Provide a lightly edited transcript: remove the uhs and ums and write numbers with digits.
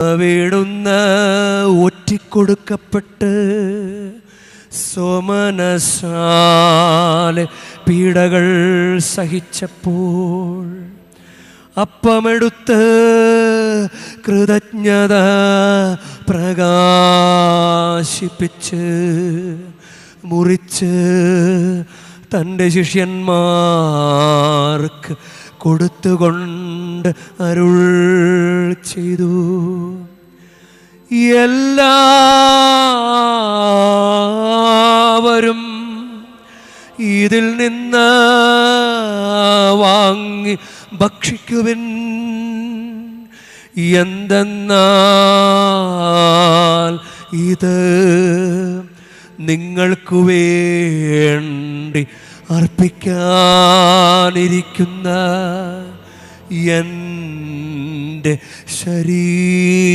വീടുന്ന ഒറ്റിക്കൊടുക്കപ്പെട്ട് സോമനസാലെ പീഡകൾ സഹിച്ചപ്പോൾ അപ്പമെടുത്ത് കൃതജ്ഞത പ്രകാശിപ്പിച്ച് മുറിച്ച് തൻ്റെ ശിഷ്യന്മാർക്ക് കൊടുത്തുകൊണ്ട് അരുൾ ചെയ്തു. എല്ലാവരും ഇതിൽ നിന്ന് വാങ്ങി ഭക്ഷിക്കുവിൻ. എന്തെന്നാൽ ഇത് നിങ്ങൾക്കു വേണ്ടി അർപ്പിക്കാനിരിക്കുന്ന എൻ്റെ ശരീരമാകുന്നു.